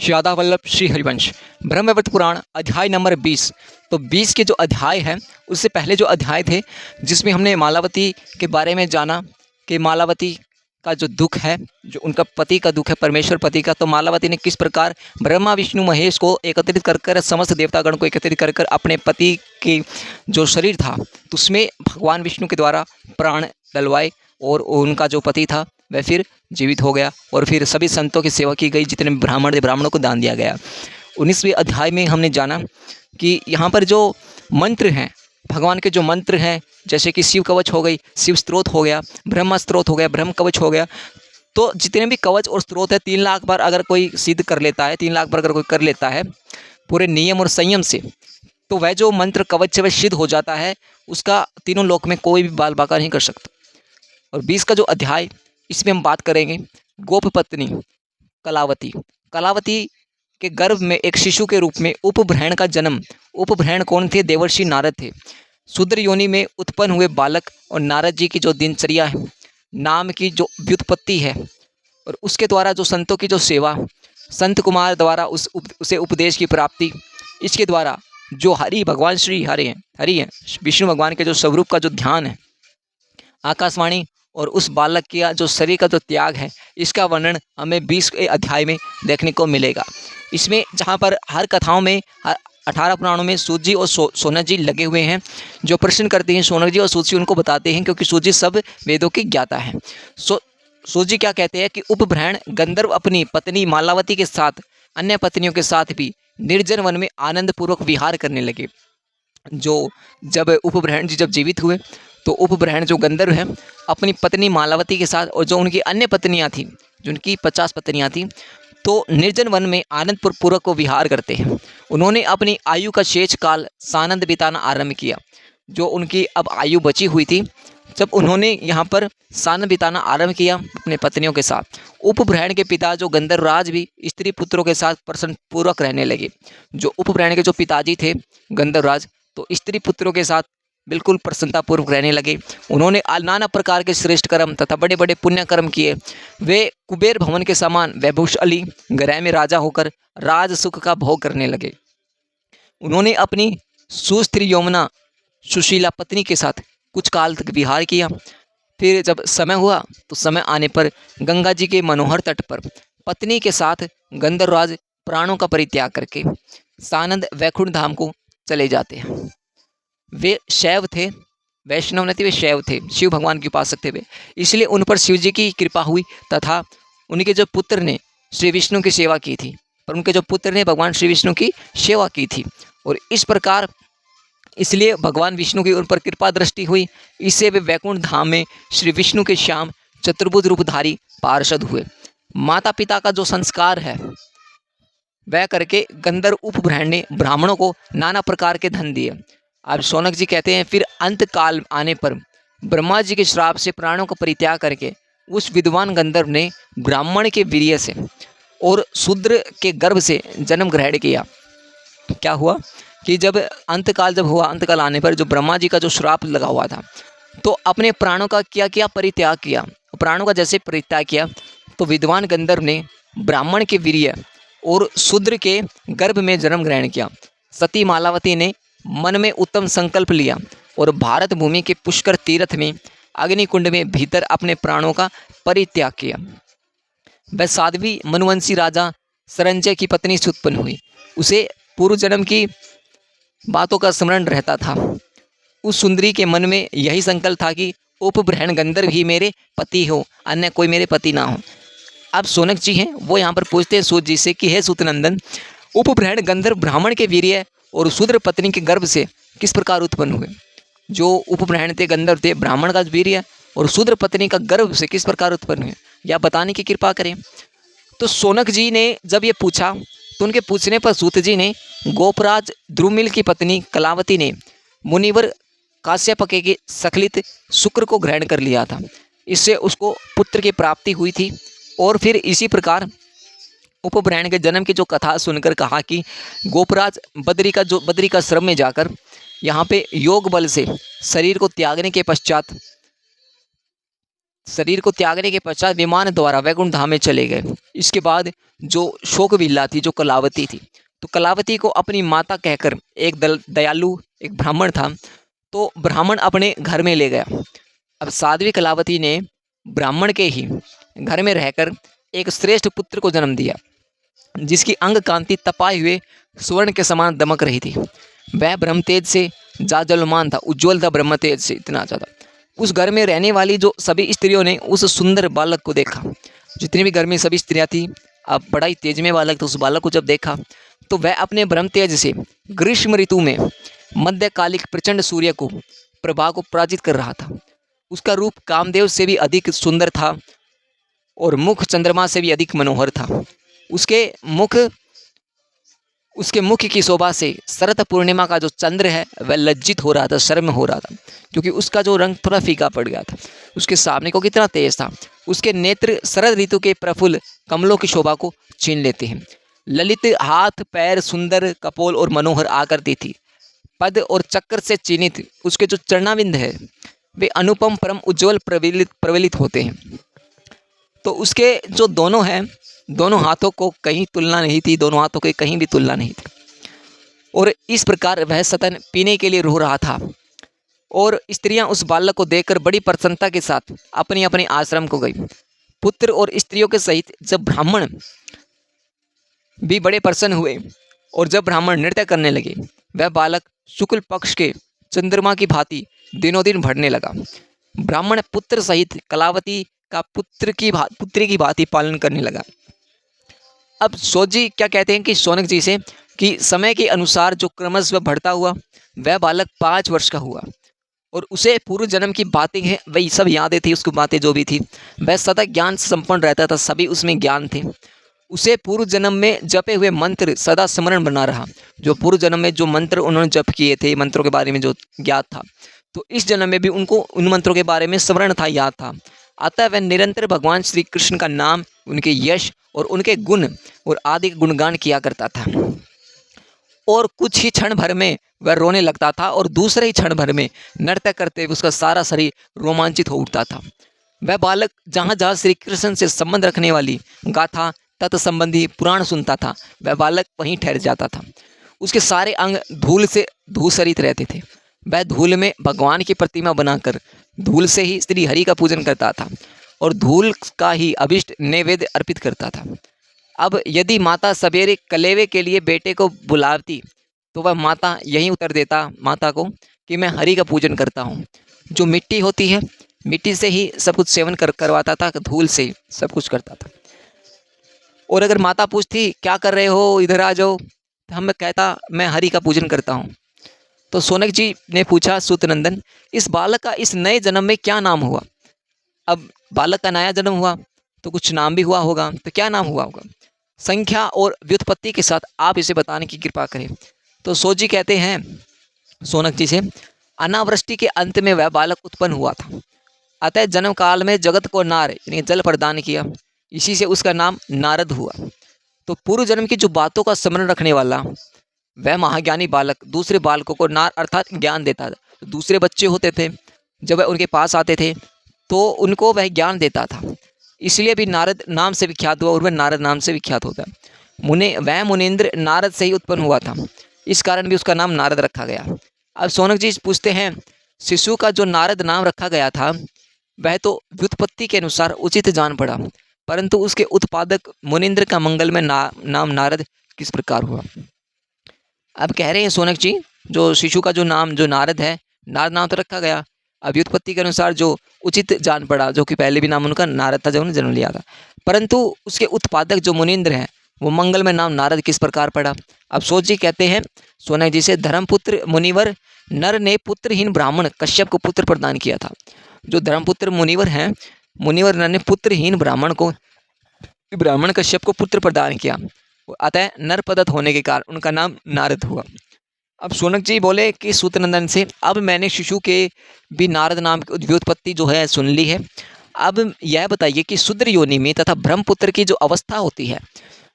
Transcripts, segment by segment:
श्यादा वल्लभ श्री हरिवंश ब्रह्मवैवर्त पुराण अध्याय नंबर 20। तो 20 के जो अध्याय हैं उससे पहले जो अध्याय थे जिसमें हमने मालावती के बारे में जाना कि मालावती का जो दुख है, जो उनका पति का दुख है, परमेश्वर पति का, तो मालावती ने किस प्रकार ब्रह्मा विष्णु महेश को एकत्रित कर समस्त देवतागण को एकत्रित कर अपने पति की जो शरीर था तो उसमें भगवान विष्णु के द्वारा प्राण डलवाए और उनका जो पति था वह फिर जीवित हो गया और फिर सभी संतों की सेवा की गई, जितने ब्राह्मण थे ब्राह्मणों को दान दिया गया। 19वें अध्याय में हमने जाना कि यहाँ पर जो मंत्र हैं, भगवान के जो मंत्र हैं, जैसे कि शिव कवच हो गई, शिव स्त्रोत हो गया, ब्रह्म स्त्रोत हो गया, ब्रह्म कवच हो गया, तो जितने भी कवच और स्त्रोत है 3 लाख बार अगर कोई सिद्ध कर लेता है, 3 लाख बार अगर कोई कर लेता है पूरे नियम और संयम से, तो वह जो मंत्र कवच से वह सिद्ध हो जाता है, उसका तीनों लोक में कोई भी बाल बाका नहीं कर सकता। और 20 का जो अध्याय, इसमें हम बात करेंगे गोप पत्नी कलावती। कलावती के गर्भ में एक शिशु के रूप में उपब्रहण का जन्म। उपब्रहण कौन थे? देवर्षि नारद थे। शूद्र योनि में उत्पन्न हुए बालक और नारद जी की जो दिनचर्या है, नाम की जो व्युत्पत्ति है और उसके द्वारा जो संतों की जो सेवा, संत कुमार द्वारा उसे उपदेश की प्राप्ति, इसके द्वारा जो हरि भगवान श्री हरि हैं विष्णु भगवान के जो स्वरूप का जो ध्यान है, आकाशवाणी और उस बालक का जो शरीर का जो त्याग है, इसका वर्णन हमें 20 अध्याय में देखने को मिलेगा। इसमें जहाँ पर हर कथाओं में 18 पुराणों में सूत जी और सोनक जी लगे हुए हैं, जो प्रश्न करते हैं सोनक जी और सूत जी उनको बताते हैं, क्योंकि सूत जी सब वेदों की ज्ञाता है। सूत जी क्या कहते हैं कि उपब्रहण गंधर्व अपनी पत्नी मालावती के साथ अन्य पत्नियों के साथ भी निर्जन वन में आनंद पूर्वक विहार करने लगे। जब उपब्रहण जी जब जीवित हुए तो उपब्रहण जो गंधर्व है अपनी पत्नी मालावती के साथ और जो उनकी अन्य पत्नियां थी, जो उनकी 50 पत्नियां थी, तो निर्जन वन में आनंद पूर्वक को विहार करते हैं। उन्होंने अपनी आयु का शेष काल सानंद बिताना आरंभ किया। जो उनकी अब आयु बची हुई थी, जब उन्होंने यहाँ पर सानंद बिताना आरंभ किया अपने पत्नियों के साथ, उपब्रहण के पिता जो गंधर्वराज भी स्त्री पुत्रों के साथ प्रसन्न पूर्वक रहने लगे। जो उपब्रहण के जो पिताजी थे गंधर्वराज, तो स्त्री पुत्रों के साथ बिल्कुल प्रसन्नतापूर्वक रहने लगे। उन्होंने नाना प्रकार के श्रेष्ठ कर्म तथा बड़े बड़े पुण्य कर्म किए। वे कुबेर भवन के समान वैभवशाली गृह में राजा होकर राज सुख का भोग करने लगे। उन्होंने अपनी सुस्त्री यमुना सुशीला पत्नी के साथ कुछ काल तक विहार किया। फिर जब समय हुआ तो समय आने पर गंगा जी के मनोहर तट पर पत्नी के साथ गंधर्वराज प्राणों का परित्याग करके सानंद वैकुंठ धाम को चले जाते हैं। वे शैव थे, वैष्णव नहीं थे, वे शैव थे, शिव भगवान के उपासक थे वे, इसलिए उन पर शिव जी की कृपा हुई तथा उनके जो पुत्र ने श्री विष्णु की सेवा की थी, पर उनके जो पुत्र ने भगवान श्री विष्णु की सेवा की थी और इस प्रकार इसलिए भगवान विष्णु की उन पर कृपा दृष्टि हुई। इससे वे वैकुंठ धाम में श्री विष्णु के श्याम चतुर्भुज रूपधारी पार्षद हुए। माता पिता का जो संस्कार है वह करके गंधर्व उपब्रहण ने ब्राह्मणों को नाना प्रकार के धन दिए। अब शौनक जी कहते हैं फिर अंत काल आने पर ब्रह्मा जी के श्राप से प्राणों का परित्याग करके उस विद्वान गंधर्व ने ब्राह्मण के वीर्य से और शूद्र के गर्भ से जन्म ग्रहण किया। क्या हुआ कि जब अंतकाल हुआ, अंतकाल आने पर जो ब्रह्मा जी का जो श्राप लगा हुआ था, तो अपने प्राणों का क्या परित्याग किया। प्राणों का जैसे परित्याग किया तो विद्वान गंधर्व ने ब्राह्मण के वीर्य और शूद्र के गर्भ में जन्म ग्रहण किया। सती मालावती ने मन में उत्तम संकल्प लिया और भारत भूमि के पुष्कर तीर्थ में अग्निकुंड में भीतर अपने प्राणों का परित्याग किया। वह साध्वी मनुवंशी राजा सरंजय की पत्नी से उत्पन्न हुई। उसे पूर्व जन्म की बातों का स्मरण रहता था। उस सुंदरी के मन में यही संकल्प था कि उपब्रहण गंधर्व ही मेरे पति हो, अन्य कोई मेरे पति ना हो। अब शौनक जी हैं वो यहाँ पर पूछते हैं सूत जी से कि हे सूतनंदन, उपब्रहण गंधर्व ब्राह्मण के वीर्य और शूद्र पत्नी के गर्भ से किस प्रकार उत्पन्न हुए। जो उपब्रहण थे गंधर्व थे, ब्राह्मण का वीर्य और शूद्र पत्नी का गर्भ से किस प्रकार उत्पन्न हुए, या बताने की कृपा करें। तो शौनक जी ने जब ये पूछा तो उनके पूछने पर सूत जी ने गोपराज द्रुमिल की पत्नी कलावती ने मुनिवर काश्यप के सखलित शुक्र को ग्रहण कर लिया था। इससे उसको पुत्र की प्राप्ति हुई थी। और फिर इसी प्रकार उपब्रहण के जन्म की जो कथा सुनकर कहा कि गोपराज बद्री का श्रम में जाकर यहाँ पे योग बल से शरीर को त्यागने के पश्चात शरीर को त्यागने के पश्चात विमान द्वारा वैकुंठ धाम में चले गए। इसके बाद जो शोकविला थी, जो कलावती थी, तो कलावती को अपनी माता कहकर एक दयालु एक ब्राह्मण था, तो ब्राह्मण अपने घर में ले गया। अब साध्वी कलावती ने ब्राह्मण के ही घर में रहकर एक श्रेष्ठ पुत्र को जन्म दिया, जिसकी अंग कांति तपाए हुए स्वर्ण के समान दमक रही थी। वह ब्रह्म तेज से जाजलमान था, उज्ज्वल था ब्रह्म तेज से इतना ज़्यादा। उस घर में रहने वाली जो सभी स्त्रियों ने उस सुंदर बालक को देखा। जितनी भी घर में सभी स्त्रियां थी, अब बड़ा ही तेज में बालक था, उस बालक को जब देखा तो वह अपने ब्रह्म तेज से ग्रीष्म ऋतु में मध्यकालिक प्रचंड सूर्य को प्रभा को पराजित कर रहा था। उसका रूप कामदेव से भी अधिक सुंदर था और मुख चंद्रमा से भी अधिक मनोहर था। उसके मुख की शोभा से शरद पूर्णिमा का जो चंद्र है वह लज्जित हो रहा था, शर्म हो रहा था, क्योंकि उसका जो रंग थोड़ा फीका पड़ गया था। उसके सामने को कितना तेज था। उसके नेत्र शरद ऋतु के प्रफुल्ल कमलों की शोभा को छीन लेते हैं। ललित हाथ पैर सुंदर कपोल और मनोहर आकृति थी। पद और चक्र से चिन्हित उसके जो चरणाविंद है वे अनुपम परम उज्ज्वल प्रवलित होते हैं। तो उसके जो दोनों हैं, दोनों हाथों को कहीं तुलना नहीं थी, दोनों हाथों की कहीं भी तुलना नहीं थी। और इस प्रकार वह सतन पीने के लिए रो रहा था और स्त्रियां उस बालक को देखकर बड़ी प्रसन्नता के साथ अपनी अपनी आश्रम को गई। पुत्र और स्त्रियों के सहित जब ब्राह्मण भी बड़े प्रसन्न हुए और जब ब्राह्मण नृत्य करने लगे, वह बालक शुक्ल पक्ष के चंद्रमा की भांति दिनों दिन बढ़ने लगा। ब्राह्मण पुत्र सहित कलावती का पुत्री की भांति पालन करने लगा। अब सोजी क्या कहते हैं कि शौनक जी से कि समय के अनुसार जो क्रमशः बढ़ता हुआ वह बालक 5 वर्ष का हुआ और उसे पूर्व जन्म की बातें हैं वही सब यादें थी। उसकी बातें जो भी थी वह सदा ज्ञान से संपन्न रहता था, सभी उसमें ज्ञान थे। उसे पूर्व जन्म में जपे हुए मंत्र सदा स्मरण बना रहा। जो पूर्व जन्म में जो मंत्र उन्होंने जप किए थे, मंत्रों के बारे में जो ज्ञात था, तो इस जन्म में भी उनको उन मंत्रों के बारे में स्मरण था, याद था। अतः वह निरंतर भगवान श्री कृष्ण का नाम, उनके यश और उनके गुण और आदि गुणगान किया करता था। और कुछ ही क्षण भर में वह रोने लगता था और दूसरे ही क्षण भर में नृत्य करते हुए उसका सारा शरीर रोमांचित हो उठता था। वह बालक जहाँ जहाँ श्री कृष्ण से संबंध रखने वाली गाथा तत्संबंधी पुराण सुनता था, वह बालक वहीं ठहर जाता था। उसके सारे अंग धूल से धूसरित रहते थे। वह धूल में भगवान की प्रतिमा बनाकर धूल से ही श्री हरि का पूजन करता था और धूल का ही अभिष्ट नैवेद्य अर्पित करता था। अब यदि माता सवेरे कलेवे के लिए बेटे को बुलाती तो वह माता यहीं उत्तर देता माता को कि मैं हरि का पूजन करता हूँ। जो मिट्टी होती है, मिट्टी से ही सब कुछ सेवन करवाता था, धूल से सब कुछ करता था। और अगर माता पूछती क्या कर रहे हो, इधर आ जाओ, तो हम कहता मैं हरि का पूजन करता हूँ। तो शौनक जी ने पूछा, सूतनंदन, इस बालक का इस नए जन्म में क्या नाम हुआ? अब बालक का नया जन्म हुआ तो कुछ नाम भी हुआ होगा, तो क्या नाम हुआ होगा? संख्या और व्युत्पत्ति के साथ आप इसे बताने की कृपा करें। तो सोजी कहते हैं शौनक जी से, अनावृष्टि के अंत में वह बालक उत्पन्न हुआ था। अतः जन्म काल में जगत को नार यानी जल प्रदान किया, इसी से उसका नाम नारद हुआ। तो पूर्व जन्म की जो बातों का स्मरण रखने वाला वह महाज्ञानी बालक दूसरे बालकों को नार अर्थात ज्ञान देता था। दूसरे बच्चे होते थे, जब वह उनके पास आते थे तो उनको वह ज्ञान देता था, इसलिए भी नारद नाम से विख्यात हुआ और वह नारद नाम से विख्यात होता है। वह मुनीन्द्र नारद से ही उत्पन्न हुआ था, इस कारण भी उसका नाम नारद रखा गया। अब शौनक जी पूछते हैं, शिशु का जो नारद नाम रखा गया था वह तो व्युत्पत्ति के अनुसार उचित जान पड़ा, परंतु उसके उत्पादक मुनीन्द्र का मंगलमय नाम नारद किस प्रकार हुआ? अब कह रहे हैं शौनक जी, जो शिशु का जो नारद है, नारद नाम तो रखा गया, अब व्युत्पत्ति के अनुसार जो उचित जान पड़ा, जो कि पहले भी नाम उनका नारद था जब उन्होंने जन्म लिया था, परंतु उसके उत्पादक जो मुनीन्द्र हैं वो मंगल में नाम नारद किस प्रकार पड़ा? अब सोच जी कहते हैं शौनक जी से, धर्मपुत्र मुनिवर नर ने पुत्रहीन ब्राह्मण कश्यप को पुत्र प्रदान किया था। जो धर्मपुत्र मुनिवर हैं, मुनिवर नर ने पुत्रहीन ब्राह्मण कश्यप को पुत्र प्रदान किया, अतः नर पदत होने के कारण उनका नाम नारद हुआ। अब शौनक जी बोले कि सूतनंदन से, अब मैंने शिशु के भी नारद नाम की व्युत्पत्ति जो है सुन ली है। अब यह बताइए कि शूद्र योनि में तथा ब्रह्मपुत्र की जो अवस्था होती है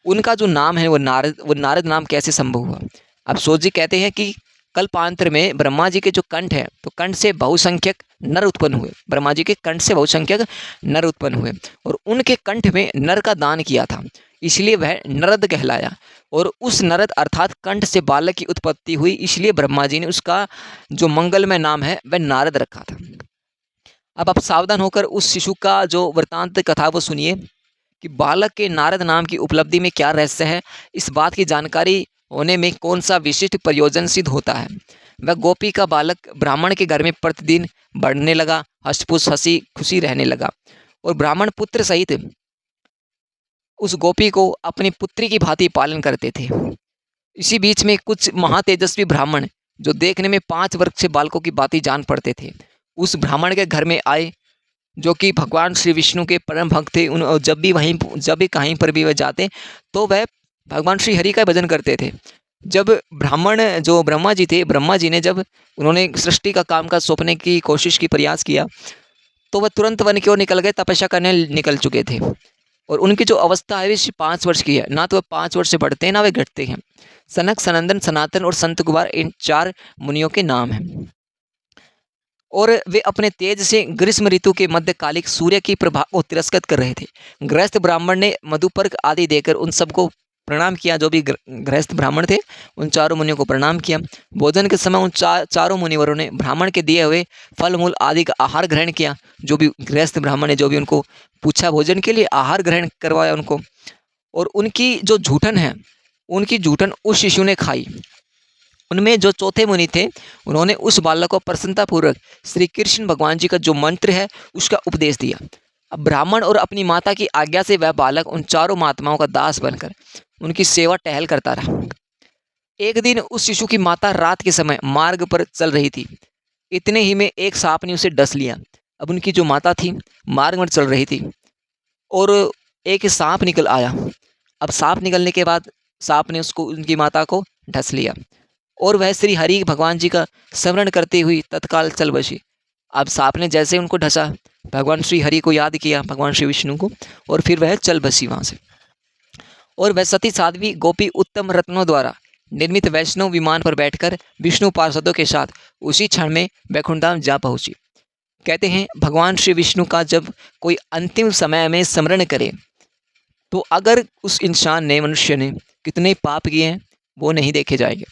उनका जो नाम है वो नारद नाम कैसे संभव हुआ? अब सोच जी कहते हैं कि कल्पांतर में ब्रह्मा जी के जो कंठ है, तो कंठ से बहुसंख्यक नर उत्पन्न हुए। ब्रह्मा जी के कंठ से बहुसंख्यक नर उत्पन्न हुए और उनके कंठ में नर का दान किया था, इसलिए वह नरद कहलाया। और उस नरद अर्थात कंठ से बालक की उत्पत्ति हुई, इसलिए ब्रह्मा जी ने उसका जो मंगलमय नाम है वह नारद रखा था। अब आप सावधान होकर उस शिशु का जो वृतांत कथा वो सुनिए कि बालक के नारद नाम की उपलब्धि में क्या रहस्य है, इस बात की जानकारी होने में कौन सा विशिष्ट प्रयोजन सिद्ध होता है। वह गोपी का बालक ब्राह्मण के घर में प्रतिदिन बढ़ने लगा, हंसपुस हंसी खुशी रहने लगा और ब्राह्मण पुत्र सहित उस गोपी को अपनी पुत्री की भांति पालन करते थे। इसी बीच में कुछ महातेजस्वी ब्राह्मण जो देखने में 5 वर्ष के बालकों की भांति जान पड़ते थे, उस ब्राह्मण के घर में आए, जो कि भगवान श्री विष्णु के परम भक्त थे। उन जब भी कहीं पर भी वह जाते तो वह भगवान श्री हरि का भजन करते थे। जब ब्राह्मण जो ब्रह्मा जी थे, ब्रह्मा जी ने जब उन्होंने सृष्टि का काम काज सौंपने की कोशिश की, प्रयास किया, तो वह तुरंत वन की ओर निकल गए, तपस्या करने निकल चुके थे। और उनकी जो अवस्था है वह 5 वर्ष की है, ना तो वह 5 वर्ष से बढ़ते हैं ना वे घटते हैं। सनक, सनंदन, सनातन और संत कुमार इन 4 मुनियों के नाम हैं। और वे अपने तेज से ग्रीष्म ऋतु के मध्यकालिक सूर्य की प्रभा को तिरस्कृत कर रहे थे। गृहस्थ ब्राह्मण ने मधुपर्क आदि देकर उन सबको प्रणाम किया, जो भी गृहस्थ ब्राह्मण थे उन 4 मुनियों को प्रणाम किया। भोजन के समय उन चारों मुनिवरों ने ब्राह्मण के दिए हुए फल मूल आदि का आहार ग्रहण किया। जो भी गृहस्थ ब्राह्मण ने जो भी उनको पूछा भोजन के लिए, आहार ग्रहण करवाया उनको। और उनकी जो जूठन है, उनकी जूठन उस शिशु ने खाई। उनमें जो चौथे मुनि थे, उन्होंने उस बालक को प्रसन्नतापूर्वक श्री कृष्ण भगवान जी का जो मंत्र है उसका उपदेश दिया। अब ब्राह्मण और अपनी माता की आज्ञा से वह बालक उन 4 महात्माओं का दास बनकर उनकी सेवा टहल करता रहा। एक दिन उस शिशु की माता रात के समय मार्ग पर चल रही थी, इतने ही में एक सांप ने उसे डस लिया। अब उनकी जो माता थी मार्ग में चल रही थी और एक सांप निकल आया। अब सांप निकलने के बाद सांप ने उसको, उनकी माता को डस लिया और वह श्री हरि भगवान जी का स्मरण करते हुए तत्काल चल बसी। अब सांप ने जैसे उनको ढसा, भगवान श्री हरि को याद किया, भगवान श्री विष्णु को, और फिर वह चल बसी वहाँ से। और वह सती साध्वी गोपी उत्तम रत्नों द्वारा निर्मित वैष्णव विमान पर बैठकर विष्णु पार्षदों के साथ उसी क्षण में वैकुंठ धाम जा पहुँची। कहते हैं भगवान श्री विष्णु का जब कोई अंतिम समय में स्मरण करे तो अगर उस इंसान ने, मनुष्य ने कितने पाप किए हैं वो नहीं देखे जाएंगे,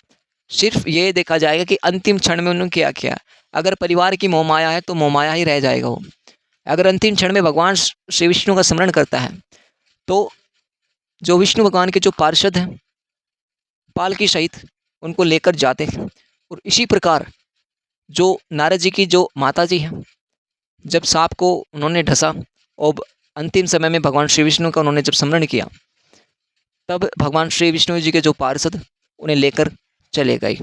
सिर्फ ये देखा जाएगा कि अंतिम क्षण में उन्होंने क्या किया। अगर परिवार की मोहमाया है तो मोहमाया ही रह जाएगा वो। अगर अंतिम क्षण में भगवान श्री विष्णु का स्मरण करता है तो जो विष्णु भगवान के जो पार्षद हैं पालकी सहित उनको लेकर जाते हैं। और इसी प्रकार जो नारद जी की जो माता जी हैं, जब सांप को उन्होंने ढसा और अंतिम समय में भगवान श्री विष्णु का उन्होंने जब स्मरण किया, तब भगवान श्री विष्णु जी के जो पार्षद उन्हें लेकर चले गए।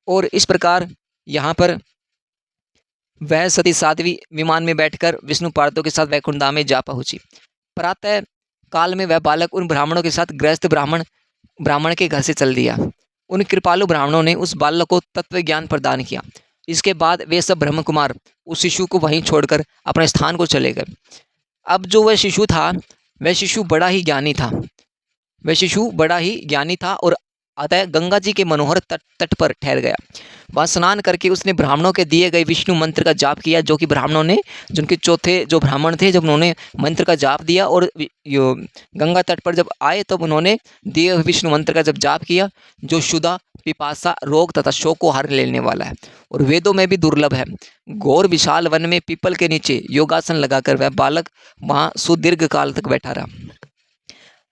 और इस प्रकार यहाँ पर वह सती साध्वी विमान में बैठकर विष्णु पार्षदों के साथ वैकुंठ धाम में जा पहुँची। प्रातः काल में वह बालक उन ब्राह्मणों के साथ गृहस्थ ब्राह्मण के घर से चल दिया। उन कृपालु ब्राह्मणों ने उस बालक को तत्व ज्ञान प्रदान किया। इसके बाद वे सब ब्रह्म कुमार उस शिशु को वहीं छोड़कर अपने स्थान को चले गए। अब जो वह शिशु था, वह शिशु बड़ा ही ज्ञानी था और अतः गंगा जी के मनोहर तट पर ठहर गया। वहाँ स्नान करके उसने ब्राह्मणों के दिए गए विष्णु मंत्र का जाप किया, जो कि ब्राह्मणों ने, जिनके चौथे जो ब्राह्मण थे, जब उन्होंने मंत्र का जाप दिया और गंगा तट पर जब आए तब उन्होंने दिए हुए विष्णु मंत्र का जब जाप किया, जो शुदा, पिपासा, रोग तथा शोक को हर लेने वाला है और वेदों में भी दुर्लभ है। घोर विशाल वन में पीपल के नीचे योगासन लगाकर वह बालक वहाँ सुदीर्घ काल तक बैठा रहा।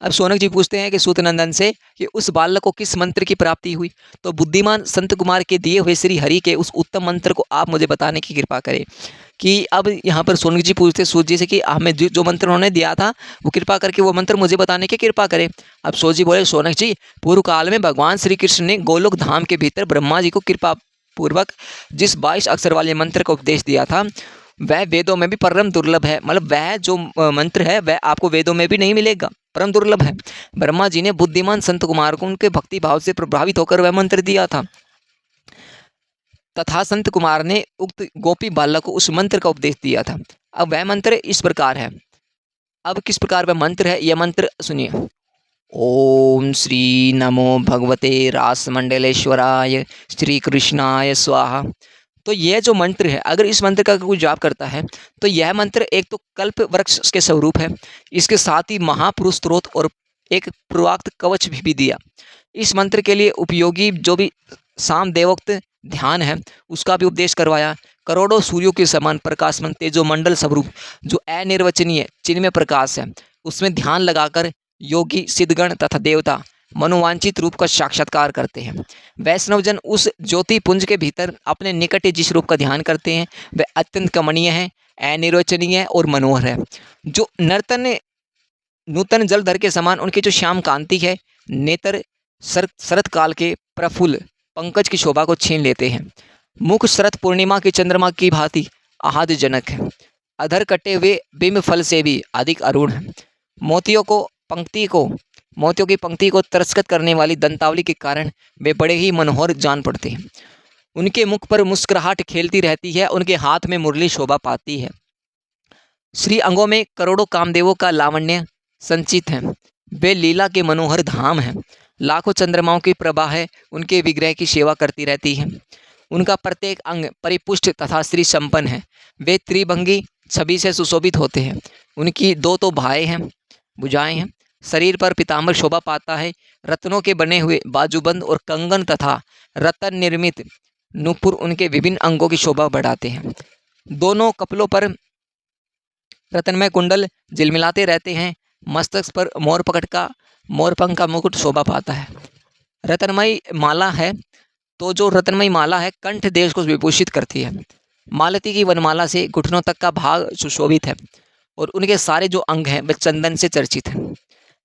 अब शौनक जी पूछते हैं कि सूतनंदन से कि उस बालक को किस मंत्र की प्राप्ति हुई। तो बुद्धिमान संत कुमार के दिए हुए श्री हरि के उस उत्तम मंत्र को आप मुझे बताने की कृपा करें। कि अब यहाँ पर शौनक जी पूछते सूत जी से कि हमें जो मंत्र उन्होंने दिया था वो कृपा करके वो मंत्र मुझे बताने की कृपा करें। अब सूत जी बोले, शौनक जी, पूर्व काल में भगवान श्री कृष्ण ने गोलोक धाम के भीतर ब्रह्मा जी को कृपा पूर्वक जिस 22 अक्षर वाले मंत्र का उपदेश दिया था वह वेदों में भी परम दुर्लभ है। मतलब वह जो मंत्र है वह आपको वेदों में भी नहीं मिलेगा, परम दुर्लभ है। ब्रह्मा जी ने बुद्धिमान संत कुमार को उनके भक्ति भाव से प्रभावित होकर वह मंत्र दिया था तथा संत कुमार ने उक्त गोपी बालक को उस मंत्र का उपदेश दिया था। अब वह मंत्र इस प्रकार है। अब किस प्रकार वह मंत्र है, यह मंत्र सुनिए। ओम श्री नमो भगवते रासमंडलेश्वराय श्री कृष्णाय स्वाहा। तो यह जो मंत्र है, अगर इस मंत्र का कोई जाप करता है तो यह मंत्र एक तो कल्प वृक्ष के स्वरूप है, इसके साथ ही महापुरुष स्त्रोत और एक पूर्वाक्त कवच भी दिया। इस मंत्र के लिए उपयोगी जो भी साम देवोक्त ध्यान है उसका भी उपदेश करवाया। करोड़ों सूर्यों के समान प्रकाशमान तेजोमंडल स्वरूप जो अनिर्वचनीय चिन्मय प्रकाश है उसमें ध्यान लगाकर योगी सिद्धगण तथा देवता मनोवांछित रूप का साक्षात्कार करते हैं। वैष्णवजन उस ज्योति पुंज के भीतर अपने निकट जिस रूप का ध्यान करते हैं वह अत्यंत कमनीय है, अनिर्वचनीय और मनोहर है। जो नर्तन नूतन जलधर के समान उनकी जो श्याम कांति है, नेत्र शरत काल के प्रफुल्ल पंकज की शोभा को छीन लेते हैं। मुख शरत पूर्णिमा की चंद्रमा की भांति आह्लादजनक है। अधर कटे हुए बिंब फल से भी अधिक अरुण है। मोतियों की पंक्ति को तिरस्कृत करने वाली दंतावली के कारण वे बड़े ही मनोहर जान पड़ते हैं। उनके मुख पर मुस्कुराहट खेलती रहती है, उनके हाथ में मुरली शोभा पाती है। श्री अंगों में करोड़ों कामदेवों का लावण्य संचित है। वे लीला के मनोहर धाम हैं। लाखों चंद्रमाओं की प्रभा है उनके विग्रह की सेवा करती रहती है। उनका प्रत्येक अंग परिपुष्ट तथा श्री संपन्न है। वे त्रिभंगी छवि से सुशोभित होते हैं। उनकी दो तो भुजाएं हैं। शरीर पर पीताम्बर शोभा पाता है। रत्नों के बने हुए बाजूबंद और कंगन तथा रत्न निर्मित नूपुर उनके विभिन्न अंगों की शोभा बढ़ाते हैं। दोनों कपलों पर रत्नमय कुंडल झिलमिलाते रहते हैं। मस्तक पर मोरपंख का मुकुट शोभा पाता है। रत्नमयी माला है तो जो रत्नमयी माला है कंठ देश को विभूषित करती है। मालती की वनमाला से घुटनों तक का भाग सुशोभित है और उनके सारे जो अंग हैं वे चंदन से चर्चित हैं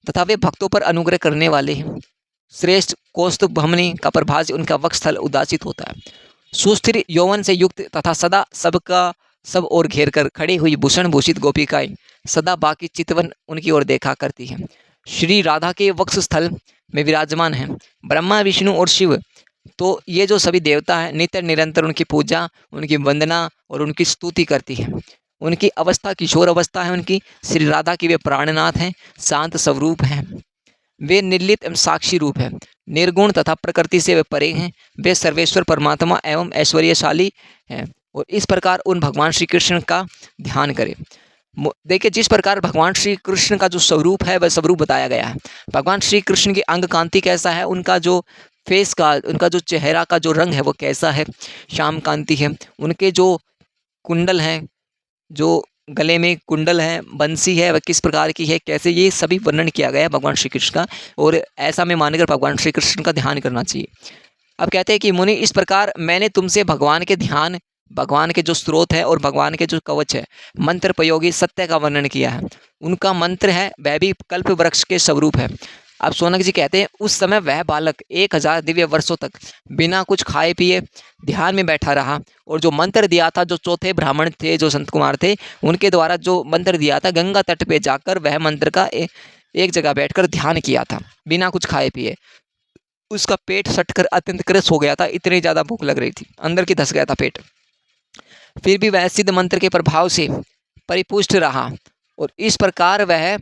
तथा वे भक्तों पर अनुग्रह करने वाले हैं। श्रेष्ठ कौस्तुभ भमनी का प्रभास उनका वक्षस्थल उदासित होता है। सुस्थिर यौवन से युक्त तथा सदा सब ओर घेर कर खड़ी हुई भूषण भूषित गोपिकाएं सदा बाकी चितवन उनकी ओर देखा करती हैं। श्री राधा के वक्षस्थल में विराजमान हैं ब्रह्मा विष्णु और शिव। तो ये जो सभी देवता हैं नित्य निरंतर उनकी पूजा, उनकी वंदना और उनकी स्तुति करती हैं। उनकी अवस्था किशोर अवस्था है उनकी। श्री राधा की वे प्राणनाथ हैं, शांत स्वरूप हैं। वे निर्लिप्त एवं साक्षी रूप है। निर्गुण तथा प्रकृति से वे परे हैं। वे सर्वेश्वर परमात्मा एवं ऐश्वर्यशाली हैं। और इस प्रकार उन भगवान श्री कृष्ण का ध्यान करें। देखिए जिस प्रकार भगवान श्री कृष्ण का जो स्वरूप है वह स्वरूप बताया गया है। भगवान श्री कृष्ण की अंग कांति कैसा है, उनका जो फेस का, उनका जो चेहरा का जो रंग है वो कैसा है, श्याम कांति है। उनके जो कुंडल हैं, जो गले में कुंडल है, बंसी है, वह किस प्रकार की है, कैसे, ये सभी वर्णन किया गया है भगवान श्री कृष्ण का। और ऐसा में मानकर भगवान श्री कृष्ण का ध्यान करना चाहिए। अब कहते हैं कि मुनि इस प्रकार मैंने तुमसे भगवान के ध्यान, भगवान के जो स्रोत है और भगवान के जो कवच है, मंत्र प्रयोगी सत्य का वर्णन किया है। उनका मंत्र है वह भी कल्प वृक्ष के स्वरूप है। अब सोनक जी कहते हैं उस समय वह बालक 1000 दिव्य वर्षों तक बिना कुछ खाए पिए ध्यान में बैठा रहा। और जो मंत्र दिया था, जो चौथे ब्राह्मण थे, जो संत कुमार थे, उनके द्वारा जो मंत्र दिया था, गंगा तट पे जाकर वह मंत्र का एक जगह बैठकर ध्यान किया था बिना कुछ खाए पिए। उसका पेट सटकर अत्यंत क्रस हो गया था, इतनी ज़्यादा भूख लग रही थी, अंदर की धस गया था पेट। फिर भी वह सिद्ध मंत्र के प्रभाव से परिपुष्ट रहा और इस प्रकार वह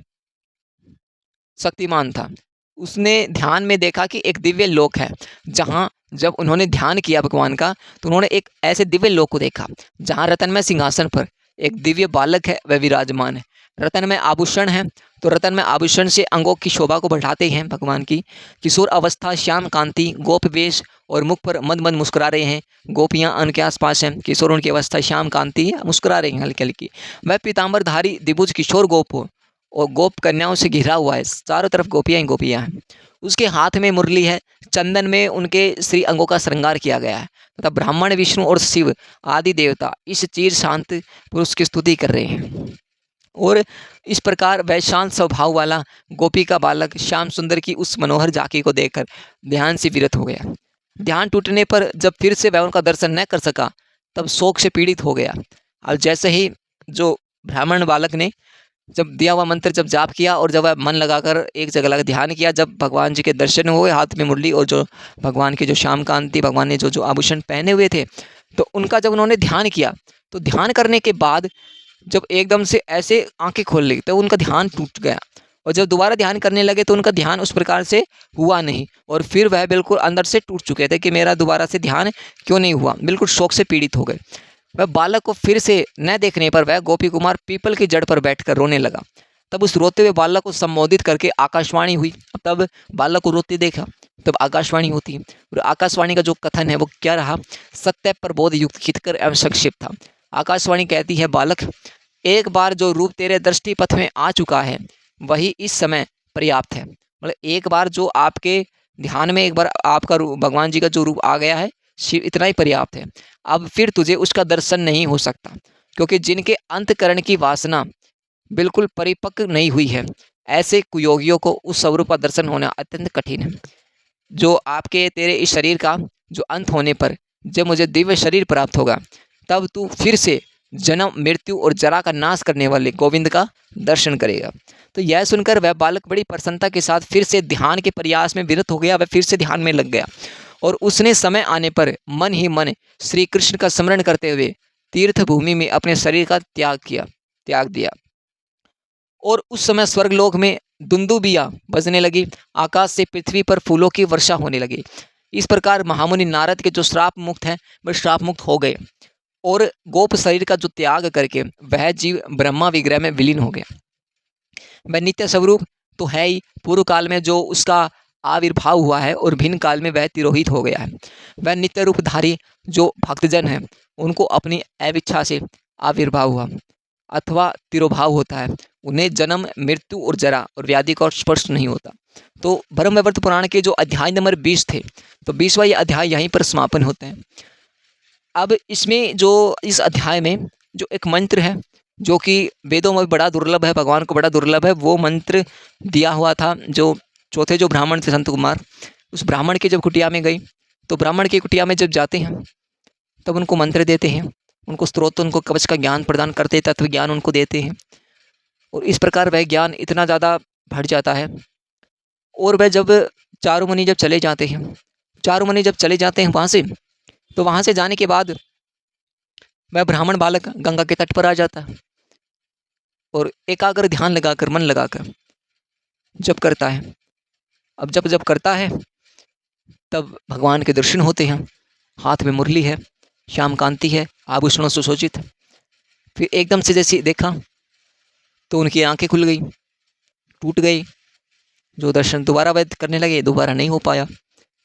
शक्तिमान था। उसने ध्यान में देखा कि एक दिव्य लोक है, जहाँ जब उन्होंने ध्यान किया भगवान का तो उन्होंने एक ऐसे दिव्य लोक को देखा जहाँ रत्नमय सिंहासन पर एक दिव्य बालक है, वह विराजमान है। रत्नमय आभूषण है तो रत्नमय आभूषण से अंगों की शोभा को बढ़ाते हैं भगवान की। किशोर अवस्था, श्याम कांति, गोप वेश और मुख पर मंद मंद मुस्कुरा रहे हैं। गोपियाँ उनके आसपास हैं। किशोर उनकी अवस्था श्याम कांति है, मुस्कुरा रहे हैं हल्की हल्की। वह पीताम्बरधारी द्विभुज किशोर गोप हो और गोप कन्याओं से घिरा हुआ है, चारों तरफ गोपियाँ ही गोपियाँ हैं। उसके हाथ में मुरली है, चंदन में उनके श्री अंगों का श्रृंगार किया गया है तथा ब्राह्मण, विष्णु और शिव आदि देवता इस चीर शांत पुरुष की स्तुति कर रहे हैं। और इस प्रकार वह शांत स्वभाव वाला गोपी का बालक श्याम सुंदर की उस मनोहर झांकी को देखकर ध्यान से विरत हो गया। ध्यान टूटने पर जब फिर से वह उनका दर्शन न कर सका तब शोक से पीड़ित हो गया। अब जैसे ही जो ब्राह्मण बालक ने जब दिया हुआ मंत्र जब जाप किया और जब वह मन लगाकर एक जगह लगा ध्यान किया, जब भगवान जी के दर्शन हुए, हाथ में मुरली और जो भगवान की जो श्याम कांति, भगवान ने जो आभूषण पहने हुए थे, तो उनका जब उन्होंने ध्यान किया तो ध्यान करने के बाद जब एकदम से ऐसे आंखें खोल ली तो उनका ध्यान टूट गया और जब दोबारा ध्यान करने लगे तो उनका ध्यान उस प्रकार से हुआ नहीं, और फिर वह बिल्कुल अंदर से टूट चुके थे कि मेरा दोबारा से ध्यान क्यों नहीं हुआ, बिल्कुल शोक से पीड़ित हो गए। वह बालक को फिर से न देखने पर वह गोपी कुमार पीपल की जड़ पर बैठकर रोने लगा। तब उस रोते हुए बालक को संबोधित करके आकाशवाणी हुई। तब बालक को रोते देखा तब आकाशवाणी होती है, और आकाशवाणी का जो कथन है वो क्या रहा, सत्य प्रबोध युक्त हितकर एवं संक्षिप्त था। आकाशवाणी कहती है, बालक, एक बार जो रूप तेरे दृष्टि पथ में आ चुका है वही इस समय पर्याप्त है। मतलब एक बार जो आपके ध्यान में एक बार आपका रूप, भगवान जी का जो रूप आ गया है, शिव, इतना ही पर्याप्त है। अब फिर तुझे उसका दर्शन नहीं हो सकता, क्योंकि जिनके अंतकरण की वासना बिल्कुल परिपक्व नहीं हुई है, ऐसे कुयोगियों को उस स्वरूप का दर्शन होना अत्यंत कठिन है। जो आपके तेरे इस शरीर का जो अंत होने पर जब मुझे दिव्य शरीर प्राप्त होगा, तब तू फिर से जन्म, मृत्यु और जरा का नाश करने वाले गोविंद का दर्शन करेगा। तो यह सुनकर वह बालक बड़ी प्रसन्नता के साथ फिर से ध्यान के प्रयास में विरत हो गया। वह फिर से ध्यान में लग गया, और उसने समय आने पर मन ही मन श्री कृष्ण का स्मरण करते हुए तीर्थ भूमि में अपने शरीर का त्याग दिया। और उस समय स्वर्गलोक में दुंदुबिया बजने लगी, आकाश से पृथ्वी पर फूलों की वर्षा होने लगी। इस प्रकार महामुनि नारद के जो श्राप मुक्त हैं वह श्राप मुक्त हो गए, और गोप शरीर का जो त्याग करके वह जीव ब्रह्मा विग्रह में विलीन हो गया। वह नित्य स्वरूप तो है ही, पूर्व काल में जो उसका आविर्भाव हुआ है और भिन्न काल में वह तिरोहित हो गया है। वह नित्य रूपधारी जो भक्तजन हैं उनको अपनी अविच्छा से आविर्भाव हुआ अथवा तिरोभाव होता है, उन्हें जन्म, मृत्यु और जरा और व्याधि का स्पर्श नहीं होता। तो ब्रह्मवैवर्त पुराण के जो अध्याय नंबर 20 थे, तो 20वां ये अध्याय यहीं पर समापन होते हैं। अब इसमें जो इस अध्याय में जो एक मंत्र है जो कि वेदों में बड़ा दुर्लभ है, भगवान को बड़ा दुर्लभ है, वो मंत्र दिया हुआ था। जो चौथे जो ब्राह्मण थे संत कुमार, उस ब्राह्मण की जब कुटिया में गई, तो ब्राह्मण की कुटिया में जब जाते हैं तब उनको मंत्र देते हैं, उनको स्त्रोत, उनको कवच का ज्ञान प्रदान करते, तत्व ज्ञान उनको देते हैं, और इस प्रकार वह ज्ञान इतना ज़्यादा बढ़ जाता है। और वह जब चारों मुनि जब चले जाते हैं वहाँ से, तो वहाँ से जाने के बाद वह ब्राह्मण बालक गंगा के तट पर आ जाता है, और एकाग्र ध्यान लगाकर, मन लगाकर जब करता है। अब जब करता है तब भगवान के दर्शन होते हैं। हाथ में मुरली है, श्याम कांति है, आभूषणों से सुसज्जित। फिर एकदम से जैसे देखा तो उनकी आंखें खुल गई, टूट गई। जो दर्शन दोबारा वह करने लगे, दोबारा नहीं हो पाया।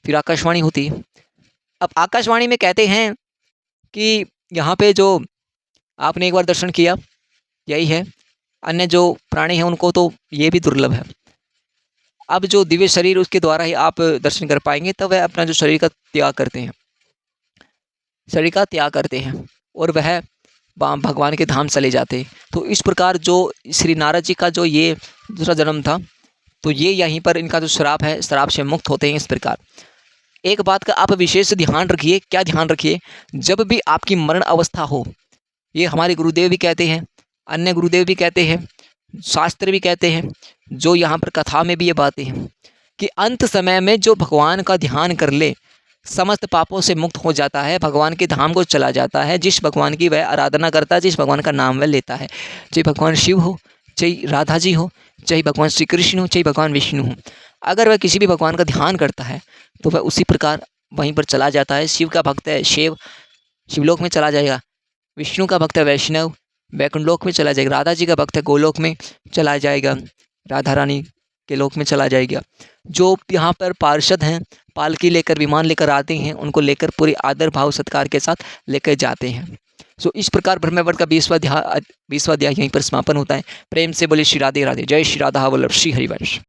फिर आकाशवाणी होती है। अब आकाशवाणी में कहते हैं कि यहाँ पे जो आपने एक बार दर्शन किया यही है, अन्य जो प्राणी हैं उनको तो ये भी दुर्लभ है। अब जो दिव्य शरीर उसके द्वारा ही आप दर्शन कर पाएंगे, तब वह अपना जो शरीर का त्याग करते हैं और वह भगवान के धाम चले जाते हैं। तो इस प्रकार जो श्री नारद जी का जो ये दूसरा जन्म था, तो ये यहीं पर इनका जो श्राप है, श्राप से मुक्त होते हैं। इस प्रकार एक बात का आप विशेष ध्यान रखिए। क्या ध्यान रखिए? जब भी आपकी मरण अवस्था हो, ये हमारे गुरुदेव भी कहते हैं, अन्य गुरुदेव भी कहते हैं, शास्त्र भी कहते हैं, जो यहाँ पर कथा में भी ये बातें हैं कि अंत समय में जो भगवान का ध्यान कर ले, समस्त पापों से मुक्त हो जाता है, भगवान के धाम को चला जाता है। जिस भगवान की वह आराधना करता है, जिस भगवान का नाम वह लेता है, चाहे भगवान शिव हो, चाहे राधा जी हो, चाहे भगवान श्री कृष्ण हो, चाहे भगवान विष्णु हो, अगर वह किसी भी भगवान का ध्यान करता है तो वह उसी प्रकार वहीं पर चला जाता है। शिव का भक्त है, शिवलोक में चला जाएगा। विष्णु का भक्त है, वैष्णव वैकुंठ लोक में चला जाएगा। राधा जी का भक्त है, गोलोक में चला जाएगा, राधा रानी के लोक में चला जाएगा। जो यहाँ पर पार्षद हैं, पालकी लेकर, विमान लेकर आते हैं, उनको लेकर पूरे आदर भाव सत्कार के साथ लेकर जाते हैं। सो इस प्रकार ब्रह्मवैवर्त का 20वां अध्याय यहीं पर समापन होता है। प्रेम से बोले श्री राधे राधे। जय श्री राधा वल्लभ श्री हरिवंश।